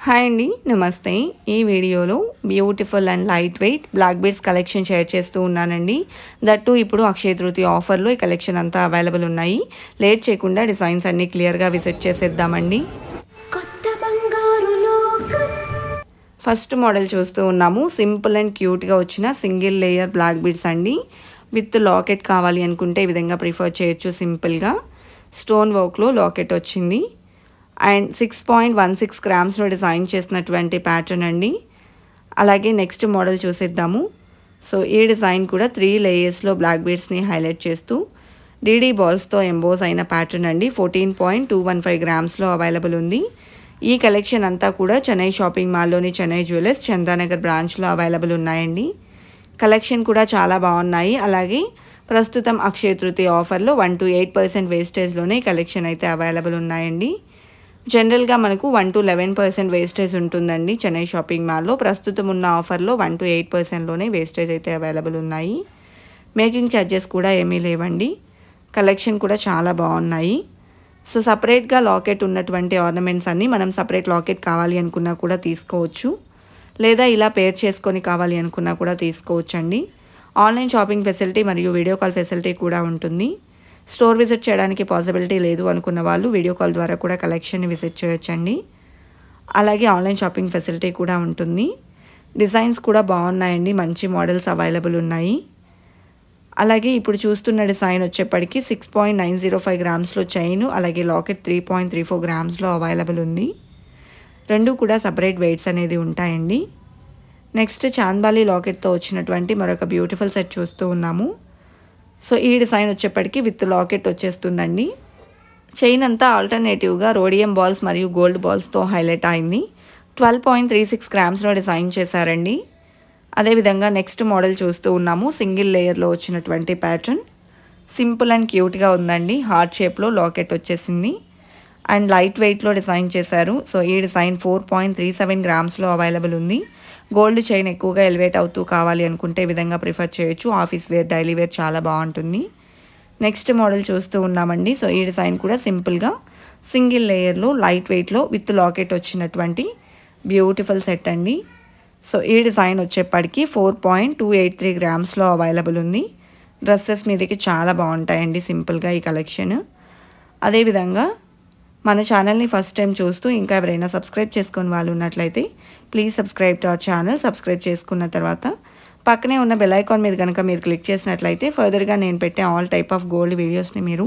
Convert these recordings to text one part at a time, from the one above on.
Hi అండి, నమస్తే. ఈ వీడియోలో beautiful and light weight black beads collection share చేస్తూ ఉన్నానండి. దట్టు ఇప్పుడు అక్షయ తృతీయ ఆఫర్లో ఈ కలెక్షన్ అంతా అవైలబుల్ ఉన్నాయి. లేట్ చేయకుండా డిజైన్స్ అన్నీ క్లియర్గా విజిట్ చేసేద్దామండి. ఫస్ట్ మోడల్ చూస్తూ ఉన్నాము. సింపుల్ అండ్ క్యూట్గా వచ్చిన సింగిల్ లేయర్ బ్లాక్ బీడ్స్ అండి. విత్ లాకెట్ కావాలి అనుకుంటే ఈ విధంగా ప్రిఫర్ చేయొచ్చు. సింపుల్గా స్టోన్ వర్క్లో లాకెట్ వచ్చింది అండ్ 6.16 గ్రామ్స్లో డిజైన్ చేసినటువంటి ప్యాటర్న్ అండి. అలాగే నెక్స్ట్ మోడల్ చూసేద్దాము. సో ఈ డిజైన్ కూడా 3 లేయర్స్లో బ్లాక్ బీడ్స్ని హైలైట్ చేస్తూ డీడీ బాల్స్తో ఎంబోస్ అయిన ప్యాటర్న్ అండి. 14.215 గ్రామ్స్లో అవైలబుల్ ఉంది. ఈ కలెక్షన్ అంతా కూడా చెన్నై షాపింగ్ మాల్లోని చెన్నై జ్యువెలర్స్ చందానగర్ బ్రాంచ్లో అవైలబుల్ ఉన్నాయండి. కలెక్షన్ కూడా చాలా బాగున్నాయి. అలాగే ప్రస్తుతం అక్షయ తృతీయ ఆఫర్లో 1 to 8% వేస్టేజ్లోనే కలెక్షన్ అయితే అవైలబుల్ ఉన్నాయండి. జనరల్గా మనకు 1 to 11% వేస్టేజ్ ఉంటుందండి చెన్నై షాపింగ్ మాల్లో. ప్రస్తుతం ఉన్న ఆఫర్లో 1 to 8%లోనే వేస్టేజ్ అయితే అవైలబుల్ ఉన్నాయి. మేకింగ్ ఛార్జెస్ కూడా ఏమీ లేవండి. కలెక్షన్ కూడా చాలా బాగున్నాయి. సో సపరేట్గా లాకెట్ ఉన్నటువంటి ఆర్నమెంట్స్ అన్నీ మనం సపరేట్ లాకెట్ కావాలి అనుకున్నా కూడా తీసుకోవచ్చు, లేదా ఇలా పేర్ చేసుకొని కావాలి అనుకున్నా కూడా తీసుకోవచ్చండి. ఆన్లైన్ షాపింగ్ ఫెసిలిటీ మరియు వీడియో కాల్ ఫెసిలిటీ కూడా ఉంటుంది. స్టోర్ విజిట్ చేయడానికి పాసిబిలిటీ లేదు అనుకున్న వాళ్ళు వీడియో కాల్ ద్వారా కూడా కలెక్షన్ని విజిట్ చేయొచ్చండి. అలాగే ఆన్లైన్ షాపింగ్ ఫెసిలిటీ కూడా ఉంటుంది. డిజైన్స్ కూడా బాగున్నాయండి. మంచి మోడల్స్ అవైలబుల్ ఉన్నాయి. అలాగే ఇప్పుడు చూస్తున్న డిజైన్ వచ్చేప్పటికి 6.905 గ్రామ్స్లో చైన్, అలాగే లాకెట్ 3.34 గ్రామ్స్లో అవైలబుల్ ఉంది. రెండు కూడా సపరేట్ వెయిట్స్ అనేది ఉంటాయండి. నెక్స్ట్ చాంద్బాలి లాకెట్తో వచ్చినటువంటి మరొక బ్యూటిఫుల్ సెట్ చూస్తూ ఉన్నాము. సో ఈ డిజైన్ వచ్చేప్పటికి విత్ లాకెట్ వచ్చేస్తుందండి. చైన్ అంతా ఆల్టర్నేటివ్గా రోడియం బాల్స్ మరియు గోల్డ్ బాల్స్తో హైలైట్ అయింది. 12.36 గ్రామ్స్లో డిజైన్ చేశారండి. అదేవిధంగా నెక్స్ట్ మోడల్ చూస్తూ ఉన్నాము. సింగిల్ లేయర్లో వచ్చినటువంటి ప్యాటర్న్ సింపుల్ అండ్ క్యూట్గా ఉందండి. హార్ట్ షేప్లో లాకెట్ వచ్చేసింది అండ్ లైట్ వెయిట్లో డిజైన్ చేశారు. సో ఈ డిజైన్ 4.37 గ్రామ్స్లో అవైలబుల్ ఉంది. గోల్డ్ చైన్ ఎక్కువగా ఎలివేట్ అవుతూ కావాలి అనుకుంటే ఈ విధంగా ప్రిఫర్ చేయొచ్చు. ఆఫీస్ వేర్, డైలీ వేర్ చాలా బాగుంటుంది. నెక్స్ట్ మోడల్ చూస్తూ ఉన్నామండి. సో ఈ డిజైన్ కూడా సింపుల్గా సింగిల్ లేయర్లో లైట్ వెయిట్లో విత్ లాకెట్ వచ్చినటువంటి బ్యూటిఫుల్ సెట్ అండి. సో ఈ డిజైన్ వచ్చేప్పటికి 4.283 గ్రామ్స్లో అవైలబుల్ ఉంది. డ్రెస్సెస్ మీదకి చాలా బాగుంటాయండి సింపుల్గా ఈ కలెక్షన్. అదేవిధంగా మన ఛానల్ని ఫస్ట్ టైం చూస్తూ ఇంకా ఎవరైనా సబ్స్క్రైబ్ చేసుకుని వాళ్ళు ఉన్నట్లయితే please subscribe to our channel. Subscribe చేసుకున్న తర్వాత పక్కనే ఉన్న బెల్ ఐకాన్ మీద కనుక మీరు క్లిక్ చేసినట్లయితే ఫర్దర్గా నేను పెట్టే ఆల్ టైప్ ఆఫ్ గోల్డ్ వీడియోస్ని మీరు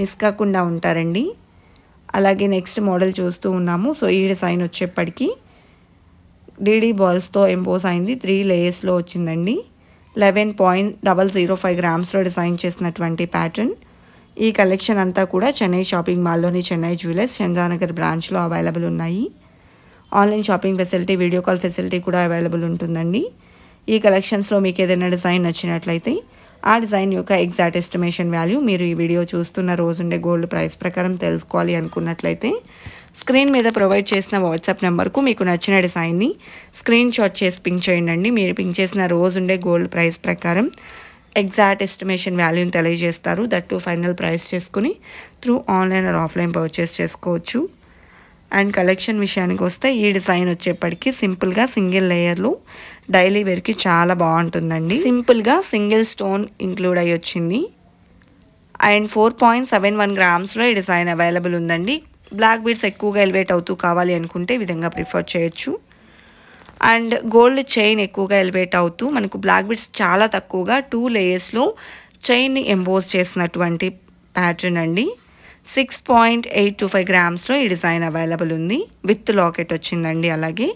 మిస్ కాకుండా ఉంటారండి. అలాగే నెక్స్ట్ మోడల్ చూస్తూ ఉన్నాము. సో ఈ డిజైన్ వచ్చేప్పటికి డీడీ బాల్స్తో ఎంపోజ్ అయింది. 3 లేయర్స్లో వచ్చిందండి. 11.005 గ్రామ్స్లో డిజైన్ చేసినటువంటి ప్యాటర్న్. ఈ కలెక్షన్ అంతా కూడా చెన్నై షాపింగ్ మాల్లోని చెన్నై జ్యువెలర్స్ చందానగర్ బ్రాంచ్లో అవైలబుల్ ఉన్నాయి. Online shopping facility, video call facility కూడా అవైలబుల్ ఉంటుందండి. ఈ కలెక్షన్స్లో మీకు ఏదైనా డిజైన్ నచ్చినట్లయితే ఆ డిజైన్ యొక్క ఎగ్జాక్ట్ ఎస్టిమేషన్ వాల్యూ మీరు ఈ వీడియో చూస్తున్న రోజుండే గోల్డ్ ప్రైస్ ప్రకారం తెలుసుకోవాలి అనుకున్నట్లయితే స్క్రీన్ మీద ప్రొవైడ్ చేసిన వాట్సాప్ నెంబర్కు మీకు నచ్చిన డిజైన్ని స్క్రీన్ షాట్ చేసి పింక్ చేయండి. మీరు పింక్ చేసిన రోజుండే గోల్డ్ ప్రైస్ ప్రకారం ఎగ్జాక్ట్ ఎస్టిమేషన్ వాల్యూని తెలియజేస్తారు. దట్టు ఫైనల్ ప్రైస్ చేసుకుని through online or offline purchase చేసుకోవచ్చు. అండ్ కలెక్షన్ విషయానికి వస్తే ఈ డిజైన్ వచ్చేప్పటికి సింపుల్గా సింగిల్ లేయర్లో డైలీ వేర్కి చాలా బాగుంటుందండి. సింపుల్గా సింగిల్ స్టోన్ ఇంక్లూడ్ అయ్యి వచ్చింది అండ్ 4.71 గ్రామ్స్లో ఈ డిజైన్ అవైలబుల్ ఉందండి. బ్లాక్ బీడ్స్ ఎక్కువగా ఎలివేట్ అవుతూ కావాలి అనుకుంటే ఈ విధంగా ప్రిఫర్ చేయొచ్చు. అండ్ గోల్డ్ చైన్ ఎక్కువగా ఎలివేట్ అవుతూ మనకు బ్లాక్ బీడ్స్ చాలా తక్కువగా 2 లేయర్స్లో చైన్ని ఎంబోజ్ చేసినటువంటి ప్యాటర్న్ అండి. 6.825 గ్రామ్స్లో ఈ డిజైన్ అవైలబుల్ ఉంది. విత్ లాకెట్ వచ్చిందండి. అలాగే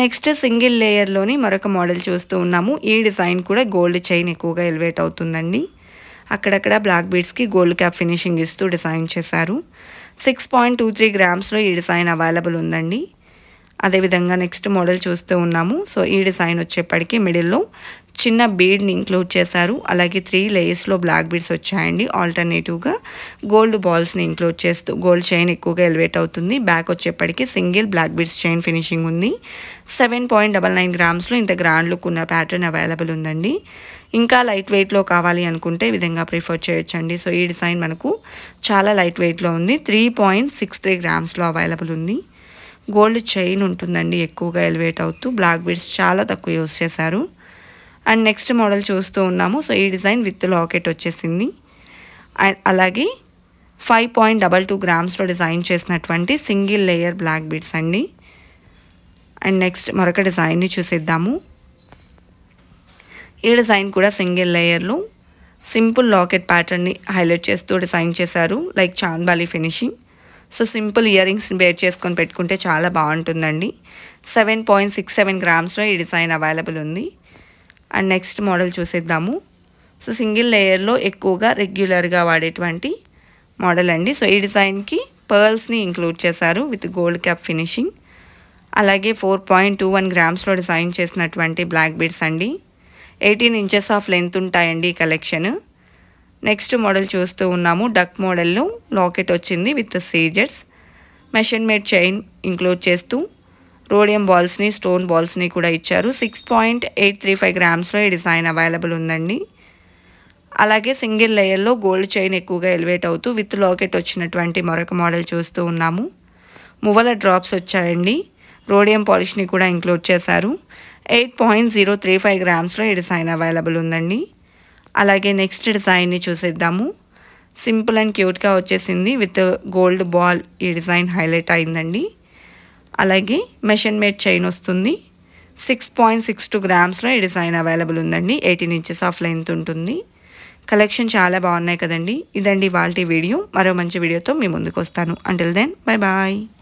నెక్స్ట్ సింగిల్ లేయర్లోని మరొక మోడల్ చూస్తూ ఉన్నాము. ఈ డిజైన్ కూడా గోల్డ్ చైన్ ఎక్కువగా ఎలివేట్ అవుతుందండి. అక్కడక్కడ బ్లాక్ బీడ్స్కి గోల్డ్ క్యాప్ ఫినిషింగ్ ఇస్తూ డిజైన్ చేశారు. 6.23 గ్రామ్స్లో ఈ డిజైన్ అవైలబుల్ ఉందండి. అదేవిధంగా నెక్స్ట్ మోడల్ చూస్తూ ఉన్నాము. సో ఈ డిజైన్ వచ్చేప్పటికి మిడిల్లో చిన్న బీడ్ని ఇంక్లూడ్ చేశారు. అలాగే 3 లేయర్స్లో బ్లాక్ బీడ్స్ వచ్చాయండి. ఆల్టర్నేటివ్గా గోల్డ్ బాల్స్ని ఇంక్లూడ్ చేస్తూ గోల్డ్ చైన్ ఎక్కువగా ఎలివేట్ అవుతుంది. బ్యాక్ వచ్చేప్పటికి single black beads chain finishing ఉంది. 7.99 గ్రామ్స్లో ఇంత గ్రాండ్ లుక్ ఉన్న ప్యాటర్న్ అవైలబుల్ ఉందండి. ఇంకా లైట్ వెయిట్లో కావాలి అనుకుంటే ఈ విధంగా ప్రిఫర్ చేయొచ్చండి. సో ఈ డిజైన్ మనకు చాలా లైట్ వెయిట్లో ఉంది. 3.63 గ్రామ్స్లో అవైలబుల్ ఉంది. గోల్డ్ చైన్ ఉంటుందండి ఎక్కువగా ఎలివేట్ అవుతూ. బ్లాక్ బీడ్స్ చాలా తక్కువ యూస్ చేశారు. అండ్ నెక్స్ట్ మోడల్ చూస్తూ ఉన్నాము. సో ఈ డిజైన్ విత్ లాకెట్ వచ్చేసింది. అండ్ అలాగే 5.22 గ్రామ్స్లో డిజైన్ చేసినటువంటి సింగిల్ లేయర్ బ్లాక్ బీడ్స్ అండి. అండ్ నెక్స్ట్ మరొక డిజైన్ని చూసేద్దాము. ఈ డిజైన్ కూడా సింగిల్ లేయర్లో సింపుల్ లాకెట్ ప్యాటర్న్ని హైలైట్ చేస్తూ డిజైన్ చేశారు, like Chandbali finishing. So simple ear రింగ్స్ని బేర్ చేసుకొని పెట్టుకుంటే చాలా బాగుంటుందండి. 7.67 గ్రామ్స్లో ఈ డిజైన్ అవైలబుల్ ఉంది. అండ్ నెక్స్ట్ మోడల్ చూసేద్దాము. సో సింగిల్ లేయర్లో ఎక్కువగా రెగ్యులర్గా వాడేటువంటి మోడల్ అండి. సో ఈ డిజైన్కి పర్ల్స్ని ఇంక్లూడ్ చేశారు విత్ గోల్డ్ క్యాప్ ఫినిషింగ్. అలాగే 4.21 గ్రామ్స్లో డిజైన్ చేసినటువంటి బ్లాక్ బీడ్స్ అండి. 18 ఇంచెస్ ఆఫ్ లెంత్ ఉంటాయండి ఈ కలెక్షన్. నెక్స్ట్ మోడల్ చూస్తూ ఉన్నాము. డక్ మోడల్లో లాకెట్ వచ్చింది విత్ సీజెట్స్. మెషిన్ మేడ్ చైన్ ఇంక్లూడ్ చేస్తూ రోడియం బాల్స్ని, స్టోన్ బాల్స్ని కూడా ఇచ్చారు. 6.835 గ్రామ్స్లో ఈ డిజైన్ అవైలబుల్ ఉందండి. అలాగే సింగిల్ లేయర్లో గోల్డ్ చైన్ ఎక్కువగా ఎలివేట్ అవుతూ విత్ లాకెట్ వచ్చినటువంటి మరొక మోడల్ చూస్తూ ఉన్నాము. మువ్వల డ్రాప్స్ వచ్చాయండి. రోడియం పాలిష్ని కూడా ఇంక్లూడ్ చేశారు. 8.035 గ్రామ్స్లో ఈ డిజైన్ అవైలబుల్ ఉందండి. అలాగే నెక్స్ట్ డిజైన్ని చూసేద్దాము. సింపుల్ అండ్ క్యూట్గా వచ్చేసింది విత్ గోల్డ్ బాల్ ఈ డిజైన్ హైలైట్ అయిందండి. అలాగే మెషిన్ మేడ్ చైన్ వస్తుంది. 6.62 గ్రామ్స్లో ఈ డిజైన్ అవైలబుల్ ఉందండి. 18 ఇంచెస్ ఆఫ్ లెంత్ ఉంటుంది. కలెక్షన్ చాలా బాగున్నాయి కదండి. ఇదండి ఇవాల్టి వీడియో. మరో మంచి వీడియోతో మీ ముందుకు వస్తాను. Until then bye bye.